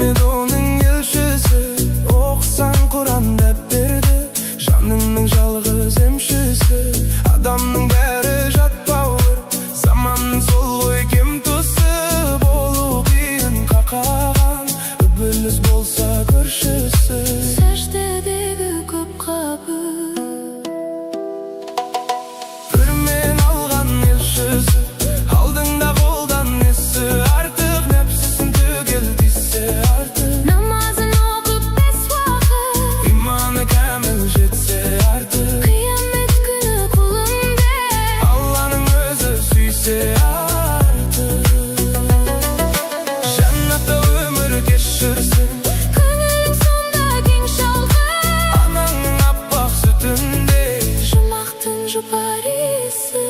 Muhammed onun elçisi, okusan Kur'an dep berdi. Canının жалғыз emşisi, adamның бәрі жатпауыр. Заманның солғой кем тұсы, болу қиын қақаған. Үбіліс болса көршісі, сәждедегі көп қабы. Бүрмен алған елшісі, алдыңда қолдан несі артық. Нәпсісін түгел десе артық. Намазын оқып 5 уақыт, иманы кәміл жетсе артық. қиямет күні құлыңды Алланың өзі сүйсе артық. Жәннатта өмір кешірсін, көңілің сонда кең шалғын. анаңның аппақ сүтіндей Жұмақтың жұпар иісі.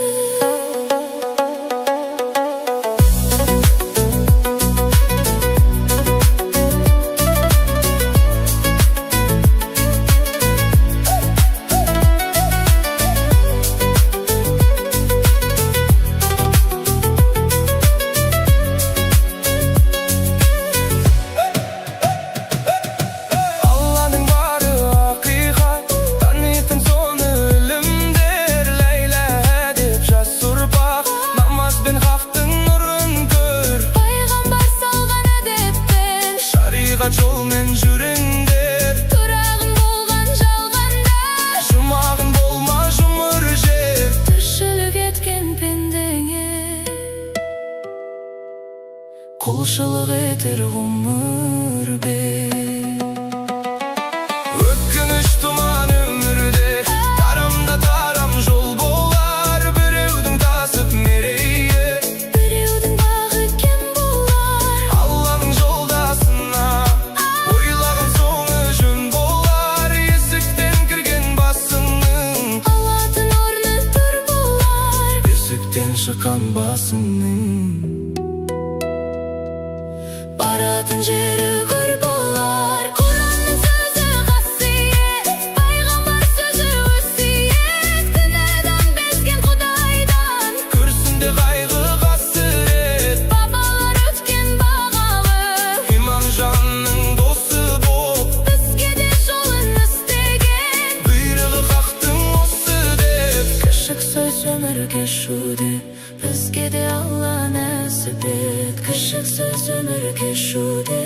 Алланың бары ақиқат, танитын соны ілімдер. Ләйлә деп жас ұрпақ, намаз бен хақтың нұрын көр. Пайғамбар салған әдеппен Шариғат жолмен жүріңдер, тұрағың болған жалғанда. жұмағың болма жұмыр жер. Тіршілік еткен пендеңе құлшылық етер ғұмыр бер. Өткініш тұман өмірде, тарамда тарам жол болар. Біреудің тасып мерейі, Біреудің бағы кем болар. Алланың жолдасына ойлаған соңы жөн болар. Есіктен кірген басыңның, Алатын орны тұр болар. есіктен шыққан басыңның, Баратын жері көр болар. Құранның сөзі қасиет, пайғамбар сөзі өсиет. Күнәдан безген Құдайдан көрсін де қайғы қасірет. бабалар өткен бағалы. Иман жанның досы боп, Бізге де жолын істеген. бұйрығы хақтың осы деп. Кішік сөз өмір кешуде, бізге де Алла нәсіп ет. Кішік сөз өмір кешуде,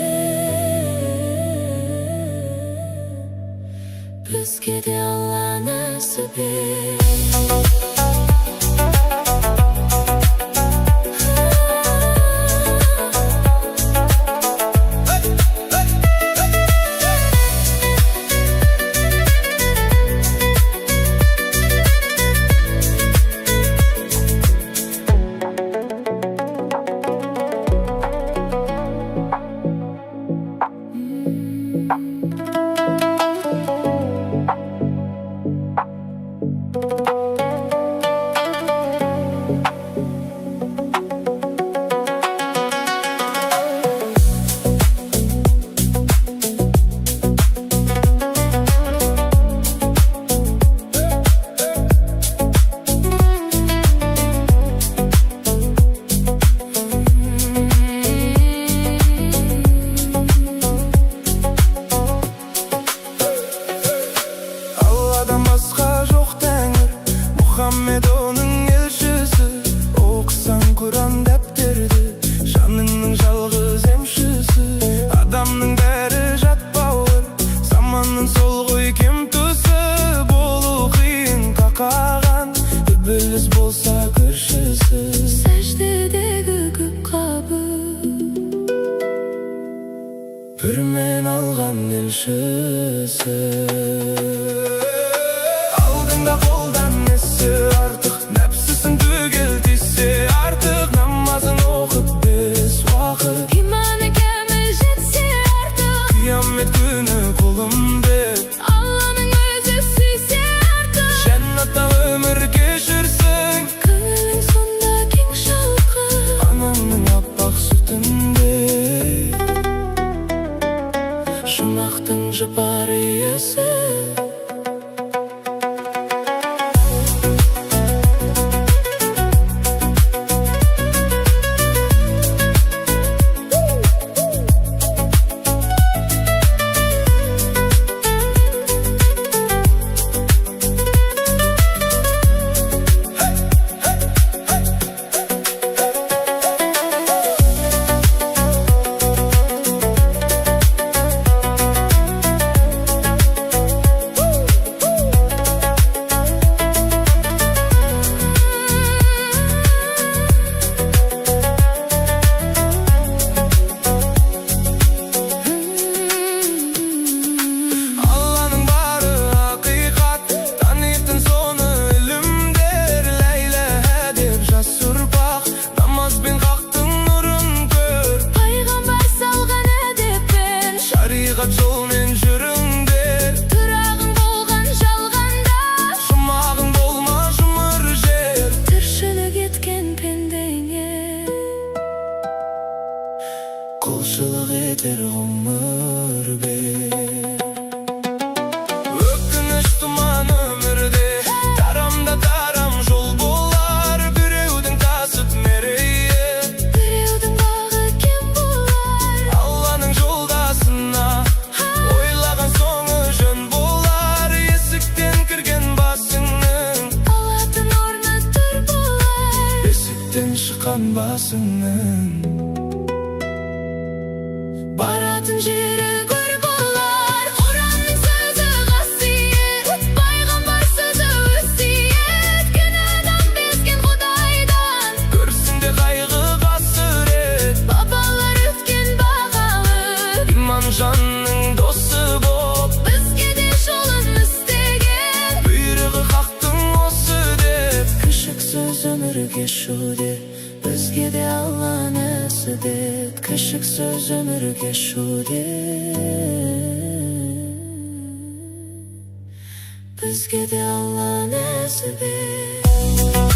бізге де Алла нәсіп ет. Алладан басқа жоқ тәңір, Мұхаммед оның елшісі. Оқысан Құран дәптерді, жаныңның жалғыз емшісі. Адамның бәрі жатпауыр, заманның сол ғой кем тұсы. Болу қиын қақаған, үбіліс болса көршісі. Сәждедегі көп қабы. Бүрмен алған елшісі, алдыңда қолдан несі артық. Нәпсісін түгел десе артық. Намазын оқып 5 уақыт, Иманы кәміл жетсе артық. қиямет күні құлымды. Алланың өзі сүйсе артық. Жәннатта өмір кешірсің, Көңілің сонда кең шалғын. анаңның аппақ сүтіндей Жұмақтың жұпар иісі. Ақиқат жолмен жүріңдер, тұрағың болған жалғанда, жұмағың болма жұмыр жер. тіршілік еткен пендеңе Құлшылық етер ғұмыр бер. Өкініш тұман өмірде, тарамда тарам жол болар. Біреудің тасып мерейі, біреудің бағы кем болар. Алланың жолдасына ойлаған соңы жөн болар. Есіктен кірген басыңның Алатын орны тұр болар. есіктен шыққан басыңның Баратын жері көр болар. Құранның сөзі қасиет, пайғамбар сөзі өсиет. Күнәдан безген Құдайдан, көрсін де қайғы қасірет. бабалар өткен бағалы, Иман жанның досы боп, бізге де жолын істеген. бұйрығы хақтың осы деп. Кішік сөз өмір кешуде, бізге де Алла нәсіп ет. Кішік сөз өмір кешуде, бізге де Алла нәсіп ет.